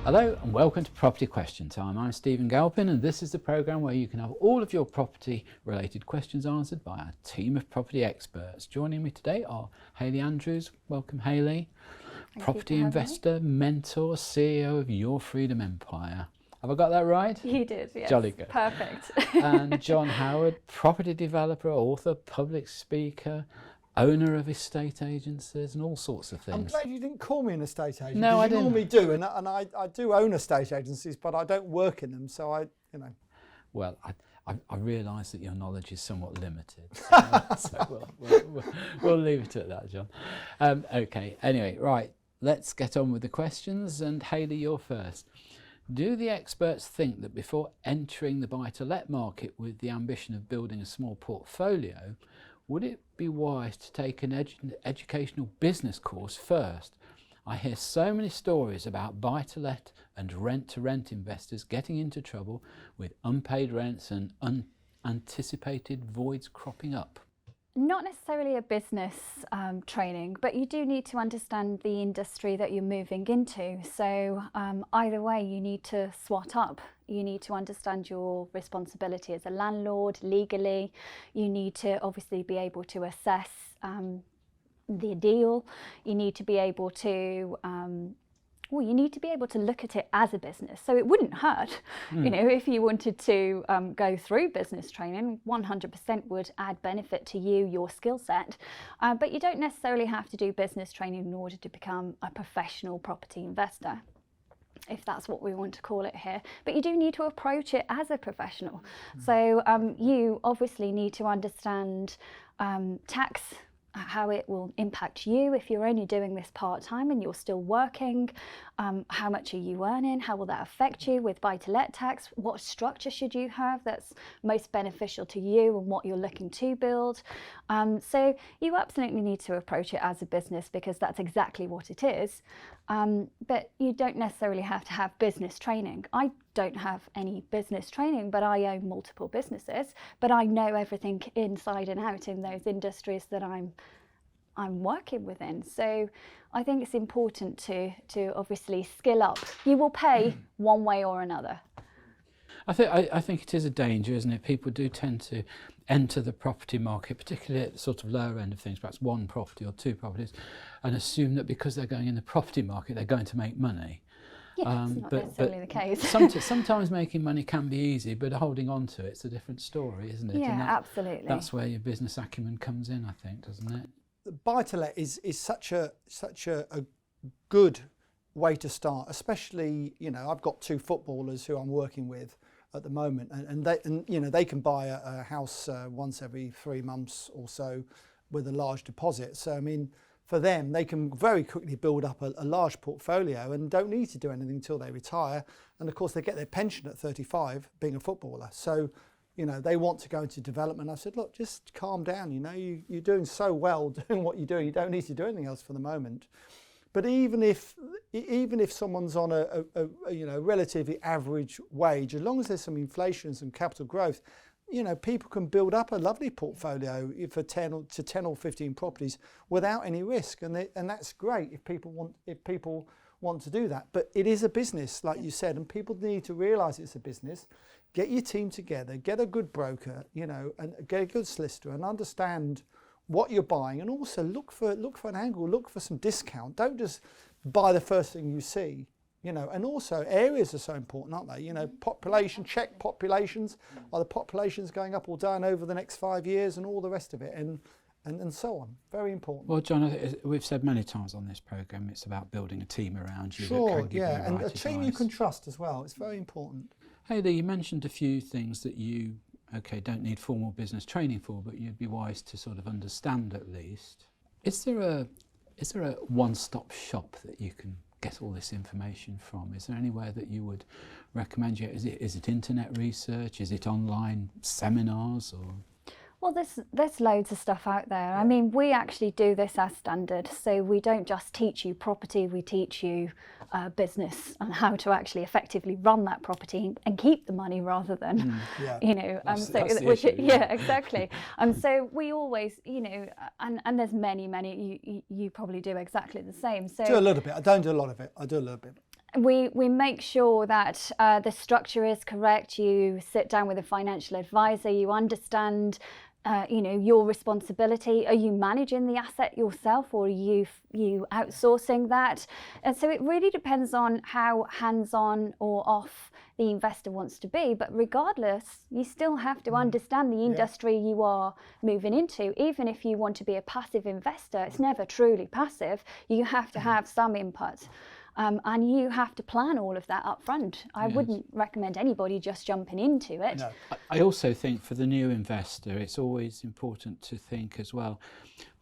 Hello and welcome to Property Question Time. I'm Stephen Galpin and this is the programme where you can have all of your property related questions answered by our team of property experts. Joining me today are Hayley Andrews. Welcome Hayley. Property investor, mentor, CEO of Your Freedom Empire. Have I got that right? You did, yes. Jolly good. Perfect. And John Howard, property developer, author, public speaker, owner of estate agencies and all sorts of things. I'm glad you didn't call me an estate agent. No, I didn't. You normally do, and I do own estate agencies, but I don't work in them, so Well, I realise that your knowledge is somewhat limited, so we'll leave it at that, John. Okay, anyway, right, let's get on with the questions, and Hayley, you're first. Do the experts think that before entering the buy-to-let market with the ambition of building a small portfolio, would it be wise to take an educational business course first? I hear so many stories about buy-to-let and rent-to-rent investors getting into trouble with unpaid rents and unanticipated voids cropping up. Not necessarily a business training, but you do need to understand the industry that you're moving into. So either way, you need to SWOT up. You need to understand your responsibility as a landlord legally. You need to obviously be able to assess the deal. You need to be able to you need to be able to look at it as a business. So it wouldn't hurt, you know, if you wanted to go through business training, 100% would add benefit to you, your skill set. But you don't necessarily have to do business training in order to become a professional property investor, if that's what we want to call it here. But you do need to approach it as a professional. So you obviously need to understand tax, how it will impact you if you're only doing this part-time and you're still working. How much are you earning? How will that affect you with buy-to-let tax? What structure should you have that's most beneficial to you and what you're looking to build? So you absolutely need to approach it as a business because that's exactly what it is. But you don't necessarily have to have business training. I don't have any business training, but I own multiple businesses, but I know everything inside and out in those industries that I'm working within. So I think it's important to obviously skill up. You will pay one way or another. I think it is a danger, isn't it? People do tend to enter the property market, particularly at the sort of lower end of things, perhaps one property or two properties, and assume that because they're going in the property market, they're going to make money. Yeah, it's not necessarily the case. Sometimes making money can be easy, but holding on to it's a different story, isn't it? Yeah, absolutely. That's where your business acumen comes in, I think, doesn't it? buy-to-let is such a good way to start, especially, you know, I've got two footballers who I'm working with at the moment, and you know, they can buy a house once every 3 months or so with a large deposit. So I mean, for them, they can very quickly build up a large portfolio and don't need to do anything until they retire. And of course, they get their pension at 35, being a footballer. So, you know, they want to go into development. I said, look, just calm down. You know, you're doing so well doing what you're doing. You don't need to do anything else for the moment. But even if someone's on a you know, relatively average wage, as long as there's some inflation, some capital growth, you know, people can build up a lovely portfolio for 10 or 15 properties without any risk, and that's great if people want to do that. But it is a business, like you said, and people need to realise it's a business. Get your team together, get a good broker, you know, and get a good solicitor, and understand what you're buying, and also look for an angle, look for some discount. Don't just buy the first thing you see. You know, and also areas are so important, aren't they? You know, population, check populations. Are the populations going up or down over the next 5 years, and all the rest of it, and so on. Very important. Well, John, we've said many times on this programme, it's about building a team around you. Sure, that can give yeah, you and right a team advice. you can trust as well. It's very important. Hayley, you mentioned a few things that you, don't need formal business training for, but you'd be wise to sort of understand at least. Is there a one-stop shop that you can get all this information from? Is there anywhere that you would recommend? Is it internet research? Is it online seminars? Or? Well, there's loads of stuff out there. I mean, we actually do this as standard. So we don't just teach you property, we teach you business and how to actually effectively run that property and keep the money rather than, you know, that's the issue, yeah, exactly. So we always, you know, and there's many, you probably do exactly the same. So do a little bit. I don't do a lot of it. I do a little bit. we make sure that the structure is correct. You sit down with a financial advisor, you understand your responsibility. Are you managing the asset yourself, or are you outsourcing that? And so it really depends on how hands-on or off the investor wants to be. But regardless, you still have to understand the industry you are moving into. Even if you want to be a passive investor, it's never truly passive. You have to have some input. And you have to plan all of that up front. I wouldn't recommend anybody just jumping into it. No. I also think for the new investor, it's always important to think as well,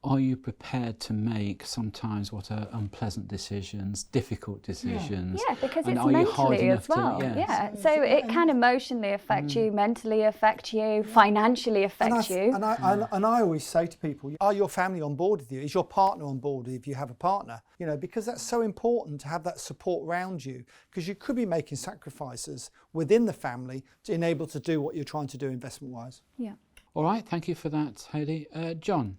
are you prepared to make sometimes what are unpleasant decisions, difficult decisions? Yeah, because and it's are you hard mentally enough as well. to, yes. So it can emotionally affect you, mentally affect you, financially affect you. And I always say to people, are your family on board with you? Is your partner on board if you have a partner? You know, because that's so important to have that support around you, because you could be making sacrifices within the family to enable to do what you're trying to do investment-wise. Yeah. All right, thank you for that, Hayley. John,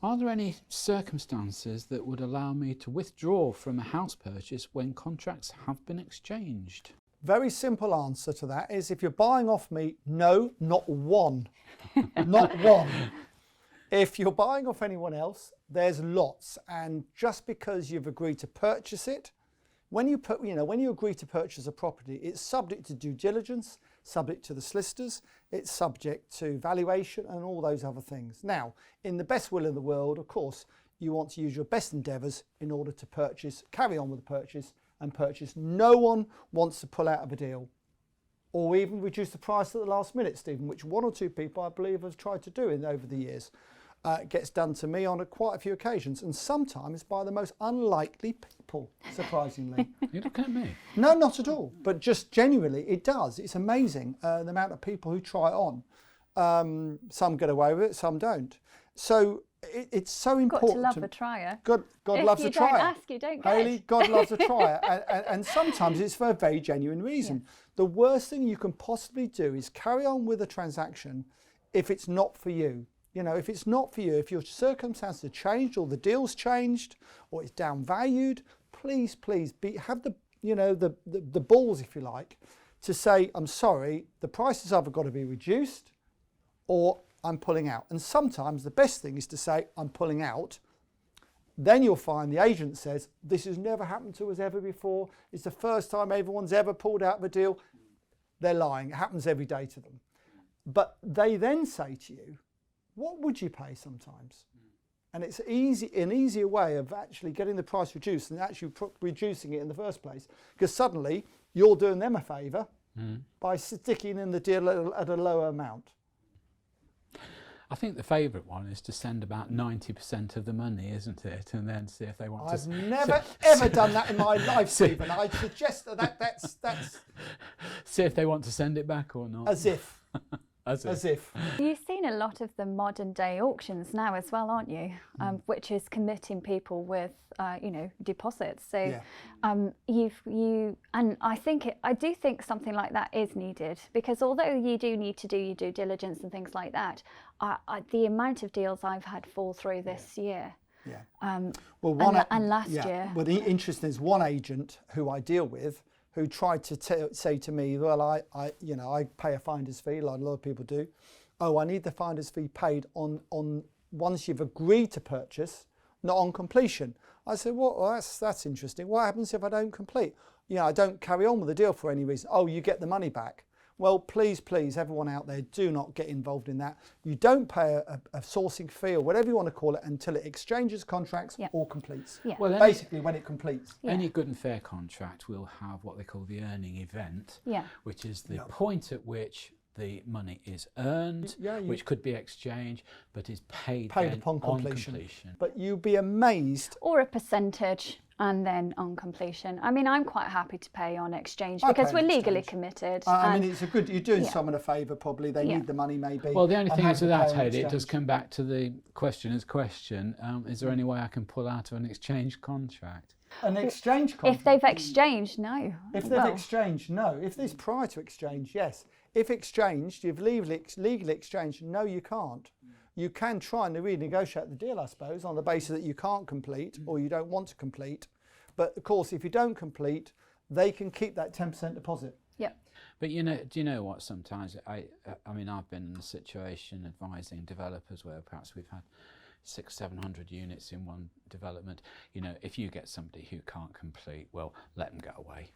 are there any circumstances that would allow me to withdraw from a house purchase when contracts have been exchanged? Very simple answer to that is, if you're buying off me, no, not one. Not one. If you're buying off anyone else, there's lots. And just because you've agreed to purchase it, when you agree to purchase a property, it's subject to due diligence, subject to the solicitors, it's subject to valuation and all those other things. Now, in the best will of the world, of course, you want to use your best endeavours in order to purchase, carry on with the purchase and purchase. No one wants to pull out of a deal or even reduce the price at the last minute, Stephen, which one or two people I believe have tried to do over the years. It gets done to me on quite a few occasions, and sometimes by the most unlikely people, surprisingly. You're looking at me. No, not at all. But just genuinely, it does. It's amazing the amount of people who try it on. Some get away with it, some don't. So it's so important. Got to love a trier. God loves a trier. If you don't ask, you don't get. Hayley, God loves a trier. And sometimes it's for a very genuine reason. Yes. The worst thing you can possibly do is carry on with a transaction if it's not for you. You know, if it's not for you, if your circumstances have changed or the deal's changed or it's downvalued, please have the balls, if you like, to say, I'm sorry, the price has either got to be reduced or I'm pulling out. And sometimes the best thing is to say, I'm pulling out. Then you'll find the agent says, this has never happened to us ever before. It's the first time everyone's ever pulled out of a deal. They're lying. It happens every day to them. But they then say to you, what would you pay sometimes? And it's an easier way of actually getting the price reduced and actually reducing it in the first place. Because suddenly you're doing them a favour by sticking in the deal at a lower amount. I think the favourite one is to send about 90% of the money, isn't it? And then see if they want to... I've never ever done that in my life, Stephen. I suggest that's... See if they want to send it back or not. As if. As if. You've seen a lot of the modern day auctions now as well, aren't you? Which is committing people with, deposits. So and I do think something like that is needed, because although you do need to do your due diligence and things like that, the amount of deals I've had fall through this year. Yeah. And last year. Well, the interesting is one agent who I deal with, who tried to say to me, well, I pay a finder's fee, like a lot of people do. Oh, I need the finder's fee paid on once you've agreed to purchase, not on completion. I said, well, that's interesting. What happens if I don't complete? I don't carry on with the deal for any reason. Oh, you get the money back. Well, please, everyone out there, do not get involved in that. You don't pay a sourcing fee or whatever you want to call it until it exchanges contracts or completes. Yeah. Well, basically, when it completes. Any good and fair contract will have what they call the earning event, which is the point at which the money is earned, which could be exchanged, but is paid upon completion. But you'd be amazed. Or a percentage. And then on completion. I mean, I'm quite happy to pay on exchange because we're legally committed. I mean, it's a good, you're doing someone a favour probably, they need the money maybe. Well, the only thing is with that, Hayley, it does come back to the questioner's question, is there any way I can pull out of an exchange contract? An exchange contract? If they've exchanged, no. If they've exchanged, no. If there's prior to exchange, yes. If exchanged, you've legally exchanged, no, you can't. You can try and renegotiate the deal, I suppose, on the basis that you can't complete or you don't want to complete. But of course, if you don't complete, they can keep that 10% deposit. Yep. But you know, do you know what? Sometimes I mean, I've been in a situation advising developers where perhaps we've had 600-700 units in one development. You know, if you get somebody who can't complete, well, let them go away.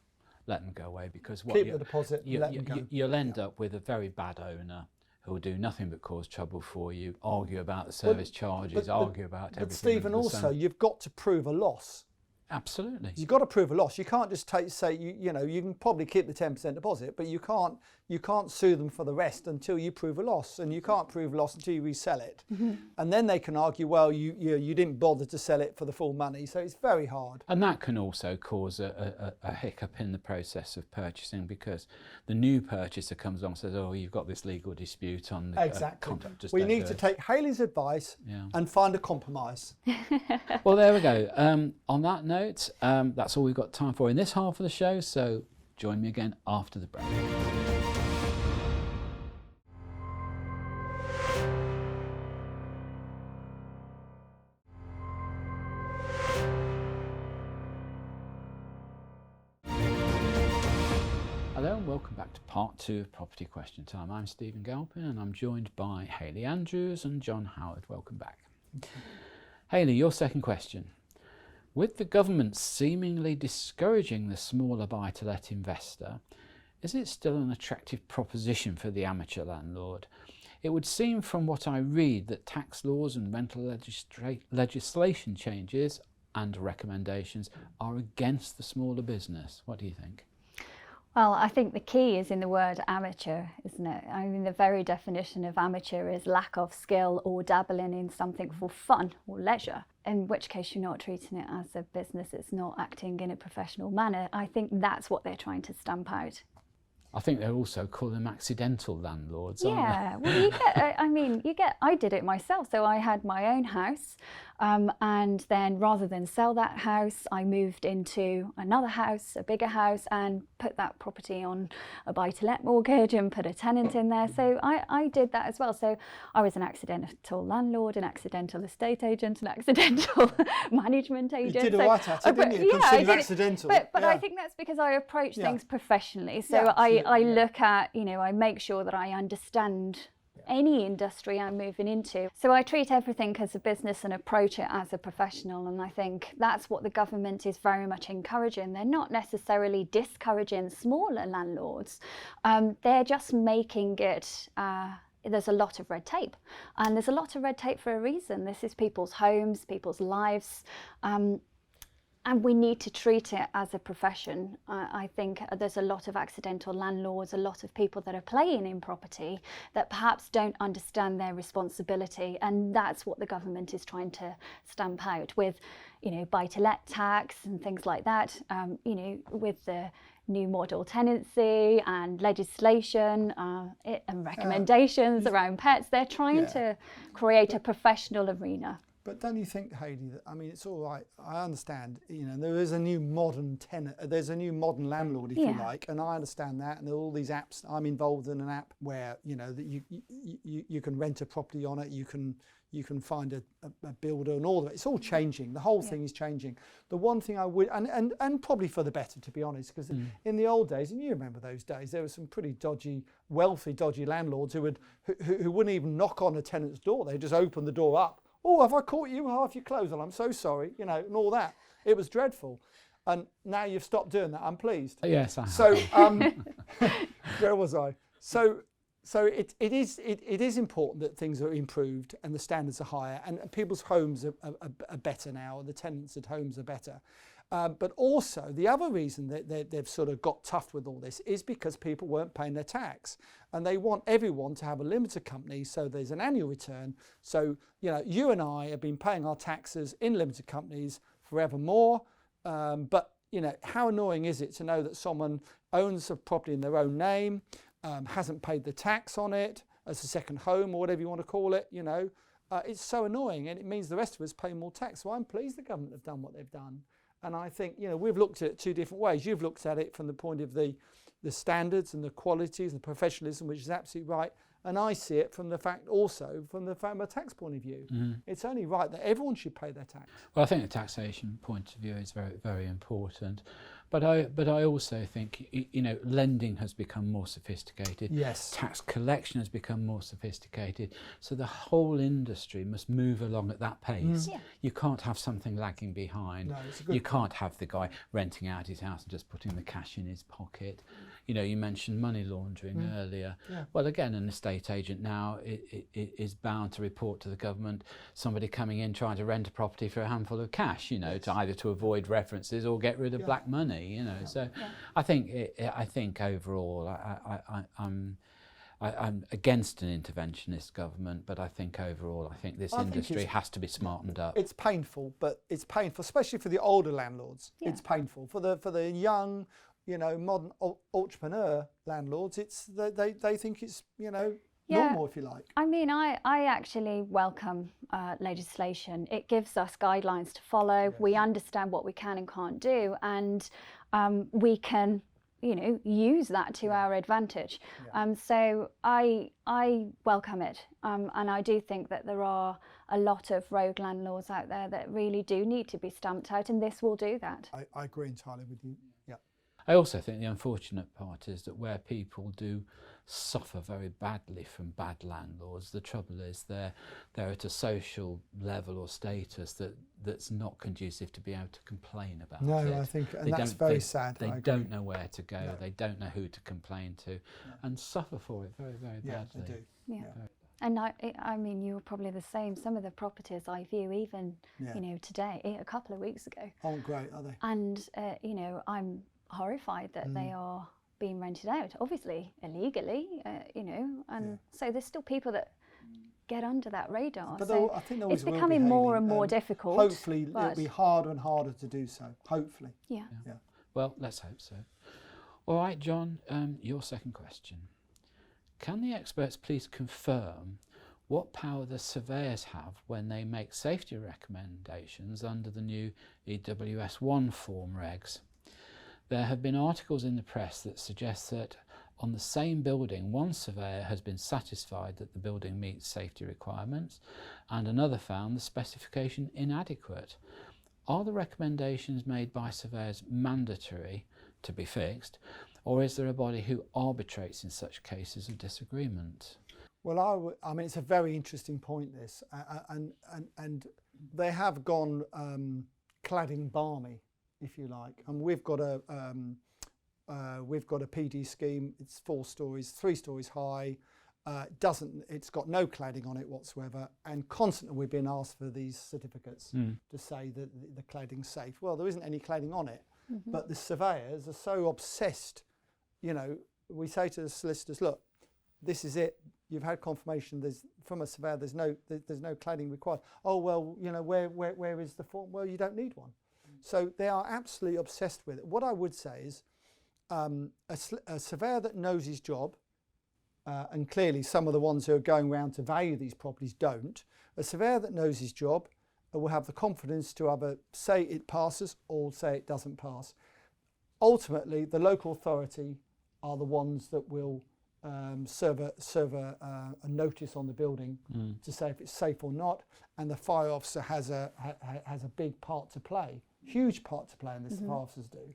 Let them go away, because what Keep the deposit, let them go. You'll end up with a very bad owner who will do nothing but cause trouble for you, argue about the service charges, argue about everything. But Stephen, also, you've got to prove a loss. Absolutely. You've got to prove a loss. You can't just say you know, you can probably keep the 10% deposit, but you can't sue them for the rest until you prove a loss, and you can't prove a loss until you resell it. And then they can argue, well, you didn't bother to sell it for the full money, so it's very hard. And that can also cause a hiccup in the process of purchasing, because the new purchaser comes along and says, oh, you've got this legal dispute on the contract. We need to take Hayley's advice and find a compromise. Well, there we go. On that note, that's all we've got time for in this half of the show, so join me again after the break. Hello and welcome back to part 2 of Property Question Time. I'm Stephen Galpin and I'm joined by Hayley Andrews and John Howard. Welcome back. Hayley, your second question. With the government seemingly discouraging the smaller buy-to-let investor, is it still an attractive proposition for the amateur landlord? It would seem from what I read that tax laws and rental legislation changes and recommendations are against the smaller business. What do you think? Well, I think the key is in the word amateur, isn't it? I mean, the very definition of amateur is lack of skill or dabbling in something for fun or leisure, in which case you're not treating it as a business, it's not acting in a professional manner. I think that's what they're trying to stamp out. I think they also call them accidental landlords, Yeah, aren't they? well, you get, I mean, I did it myself. So I had my own house, and then rather than sell that house, I moved into another house, a bigger house, and put that property on a buy-to-let mortgage and put a tenant in there. So I did that as well. So I was an accidental landlord, an accidental estate agent, an accidental management agent. You did all right at it, didn't you? I did accidental. But I think that's because I approach things professionally. So I look at, I make sure that I understand any industry I'm moving into. So I treat everything as a business and approach it as a professional, and I think that's what the government is very much encouraging. They're not necessarily discouraging smaller landlords, they're just making it there's a lot of red tape, and there's a lot of red tape for a reason. This is people's homes, people's lives, and we need to treat it as a profession. I think there's a lot of accidental landlords, a lot of people that are playing in property that perhaps don't understand their responsibility, and that's what the government is trying to stamp out with, buy-to-let tax and things like that, with the new model tenancy and legislation and recommendations around pets. They're trying to create a professional arena. But don't you think, Hayley, that, I mean, it's all right, I understand, there is a new modern tenant, there's a new modern landlord, if you like, and I understand that, and there are all these apps. I'm involved in an app where, that you can rent a property on it, you can find a builder and all of it. It's all changing, the whole thing is changing. The one thing I would, and probably for the better, to be honest, because in the old days, and you remember those days, there were some pretty dodgy, wealthy, dodgy landlords who wouldn't even knock on a tenant's door, they'd just open the door up. Oh, have I caught you half your clothes on? I'm so sorry, and all that. It was dreadful. And now you've stopped doing that. I'm pleased. Yes, I have. So, where was I? So it is important that things are improved and the standards are higher, and people's homes are better now, and the tenants at homes are better. But also, the other reason that they've sort of got tough with all this is because people weren't paying their tax. And they want everyone to have a limited company, so there's an annual return. So, you and I have been paying our taxes in limited companies forevermore. But, how annoying is it to know that someone owns a property in their own name, hasn't paid the tax on it as a second home or whatever you want to call it, It's so annoying, and it means the rest of us pay more tax. So I'm pleased the government have done what they've done. And I think, we've looked at it 2 different ways. You've looked at it from the point of the standards and the qualities and the professionalism, which is absolutely right. And I see it from a tax point of view. It's only right that everyone should pay their tax. Well, I think the taxation point of view is very, very important. But I also think, you know, lending has become more sophisticated. Yes. Tax collection has become more sophisticated. So the whole industry must move along at that pace. Yeah. You can't have something lagging behind. No, it's a good You can't have the guy renting out his house and just putting the cash in his pocket. You know, you mentioned money laundering earlier. Yeah. Well, again, an estate agent now it is bound to report to the government somebody coming in trying to rent a property for a handful of cash, you know, to either to avoid references or get rid of black money, you know. So I think overall I'm against an interventionist government, but I think overall I think this industry has to be smartened up. It's painful, but it's painful, especially for the older landlords. Yeah. It's painful for the young, you know, modern entrepreneur landlords. They think it's, you know, normal, if you like. I mean, I actually welcome legislation. It gives us guidelines to follow. Yes. We understand what we can and can't do, and we can, you know, use that to our advantage. Yeah. So I welcome it, and I do think that there are a lot of rogue landlords out there that really do need to be stamped out, and this will do that. I agree entirely with you. Yeah. I also think the unfortunate part is that where people do suffer very badly from bad landlords, the trouble is they're at a social level or status that's not conducive to be able to complain about it. No, I think, and that's very sad. They don't know where to go. No. They don't know who to complain to, and suffer for it very, very badly. Yeah, they do. Yeah. And I mean, you were probably the same. Some of the properties I view, even you know, today, a couple of weeks ago, aren't great, are they? And you know, I'm horrified that they are being rented out, obviously illegally, you know, and so there's still people that get under that radar. But so I think it's becoming more and more difficult. Hopefully it'll be harder and harder to do so, hopefully. Yeah. Well, let's hope so. All right, John, your second question. Can the experts please confirm what power the surveyors have when they make safety recommendations under the new EWS1 form regs? There have been articles in the press that suggest that on the same building, one surveyor has been satisfied that the building meets safety requirements and another found the specification inadequate. Are the recommendations made by surveyors mandatory to be fixed, or is there a body who arbitrates in such cases of disagreement? Well, I mean, it's a very interesting point, this, and they have gone cladding balmy, if you like, and we've got a PD scheme. It's 4 stories, 3 stories high. It's got no cladding on it whatsoever, and constantly we've been asked for these certificates to say that the cladding's safe. Well, there isn't any cladding on it, but the surveyors are so obsessed. You know, we say to the solicitors, look, this is it. You've had confirmation. From a surveyor. There's no cladding required. Oh well, you know, where is the form? Well, you don't need one. So they are absolutely obsessed with it. What I would say is a surveyor that knows his job, and clearly some of the ones who are going around to value these properties don't, a surveyor that knows his job will have the confidence to either say it passes or say it doesn't pass. Ultimately, the local authority are the ones that will serve a notice on the building to say if it's safe or not, and the fire officer has a big part to play. Huge part to play in this, the fire officers do.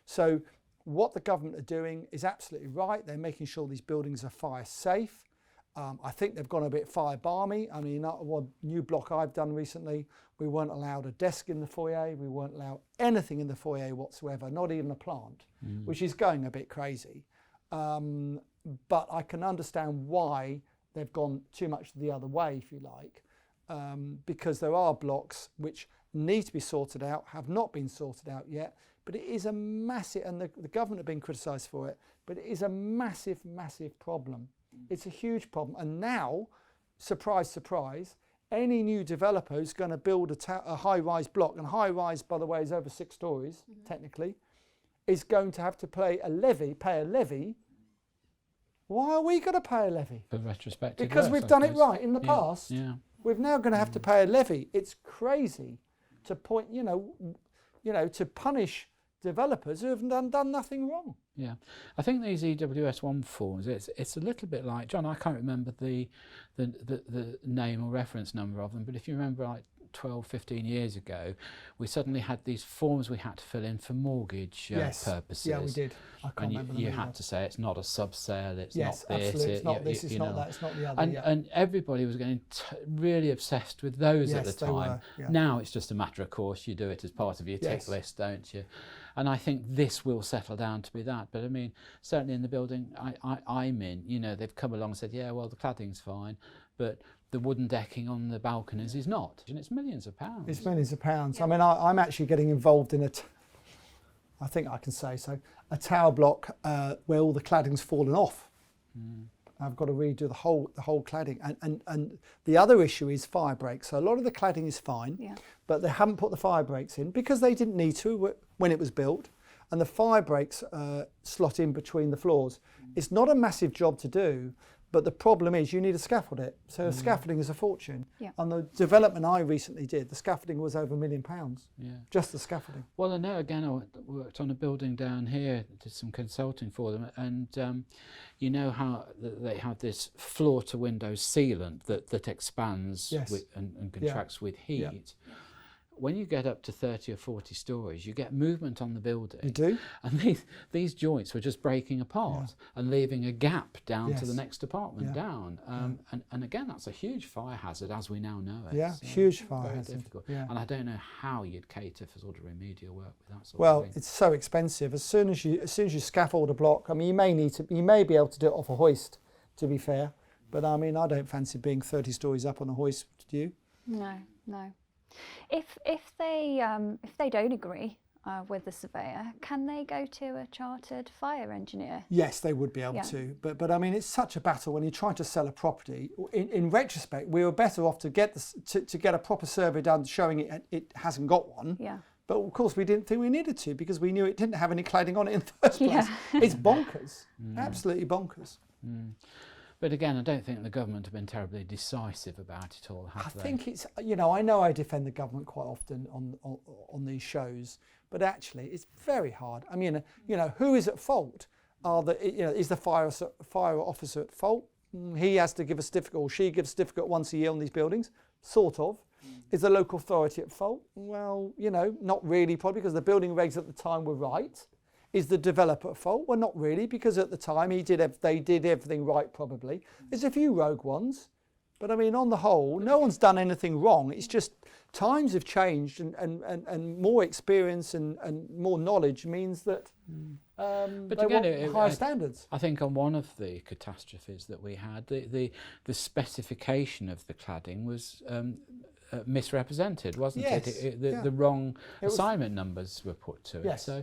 So what the government are doing is absolutely right. They're making sure these buildings are fire safe. I think they've gone a bit fire balmy. I mean, one new block I've done recently, we weren't allowed a desk in the foyer. We weren't allowed anything in the foyer whatsoever, not even a plant, which is going a bit crazy. But I can understand why they've gone too much the other way, if you like, because there are blocks which need to be sorted out, have not been sorted out yet, but it is a massive, and the government have been criticised for it, but it is a massive, massive problem. It's a huge problem. And now, surprise, surprise, any new developer who's going to build a high-rise block, and high-rise, by the way, is over 6 stories, technically, is going to have to pay a levy. Why are we going to pay a levy? For retrospective because works, we've done it right in the past. Yeah. We're now going to have to pay a levy. It's crazy to point, to punish developers who have done nothing wrong. Yeah, I think these EWS1 forms, it's a little bit like, John, I can't remember the name or reference number of them, but if you remember, like 12, 15 years ago, we suddenly had these forms we had to fill in for mortgage purposes. Yeah, we did. I can't And remember you them had either. to say it's not a sub-sale, it's Yes, not this, absolutely. It's not this, you it's not know. that, it's not the other. And everybody was getting really obsessed with those at the Yes, they time. were, yeah. Now it's just a matter of course, you do it as part of your tick list, don't you? And I think this will settle down to be that. But I mean, certainly in the building I'm in, you know, they've come along and said, yeah, well, the cladding's fine, but the wooden decking on the balconies is not. And it's millions of pounds. It's millions of pounds. I mean, I'm actually getting involved in I think I can say so, a tower block where all the cladding's fallen off. I've got to redo the whole cladding. And the other issue is fire breaks. So a lot of the cladding is fine, but they haven't put the fire breaks in because they didn't need to when it was built. And the fire breaks slot in between the floors. It's not a massive job to do, but the problem is you need to scaffold it. So scaffolding is a fortune. Yeah. And the development I recently did, the scaffolding was over £1 million. Yeah. Just the scaffolding. Well, I know, again, I worked on a building down here, did some consulting for them, and you know how they have this floor-to-window sealant that expands and contracts with heat. Yeah. When you get up to 30 or 40 stories, you get movement on the building. You do? And these joints were just breaking apart and leaving a gap down to the next apartment down. And again, that's a huge fire hazard, as we now know it. Yeah, So huge fire very hazard. difficult. Yeah. And I don't know how you'd cater for sort of remedial work with that sort of Well, thing. it's so expensive. As soon as you scaffold a block, I mean, you may be able to do it off a hoist, to be fair. But I mean, I don't fancy being 30 stories up on a hoist, do you? No, no. If they don't agree with the surveyor, can they go to a chartered fire engineer? Yes, they would be able to. But I mean, it's such a battle when you're trying to sell a property. In retrospect, we were better off to get to get a proper survey done showing it hasn't got one. Yeah. But of course, we didn't think we needed to because we knew it didn't have any cladding on it in the first place. It's bonkers, absolutely bonkers. But again, I don't think the government have been terribly decisive about it all, have I they? think it's, you know, I know I defend the government quite often on these shows, but actually it's very hard. I mean, you know, who is at fault? Is the fire officer at fault? He has to give a certificate, or she gives a certificate once a year on these buildings, sort of. Is the local authority at fault? Well, you know, not really, probably, because the building regs at the time were right. Is the developer at fault? Well, not really, because at the time they did everything right, probably. There's a few rogue ones, but I mean, on the whole, no one's done anything wrong. It's just times have changed, and more experience and more knowledge means that But they again, want higher standards. I think on one of the catastrophes that we had, the specification of the cladding was misrepresented, wasn't it? The wrong assignment numbers were put to it. Yes. So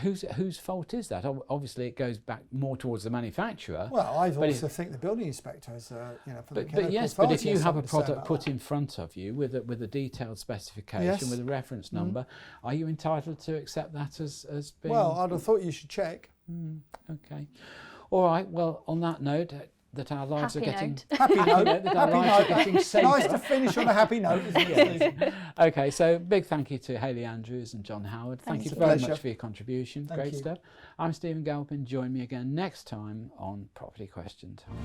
whose fault is that? Obviously, it goes back more towards the manufacturer. Well, I also think the building inspector is, you know, for the but yes, but if you have a product put in front of you with a detailed specification with a reference number, are you entitled to accept that as being? Well, I'd have thought you should check. Okay. All right. Well, on that note, that our lives Happy are getting note. Happy note. that our lives are getting safer. Nice to finish on a happy note, isn't it? Okay, so big thank you to Hayley Andrews and John Howard. Thank you very much for your contribution. Great stuff. I'm Stephen Galpin. Join me again next time on Property Question Time.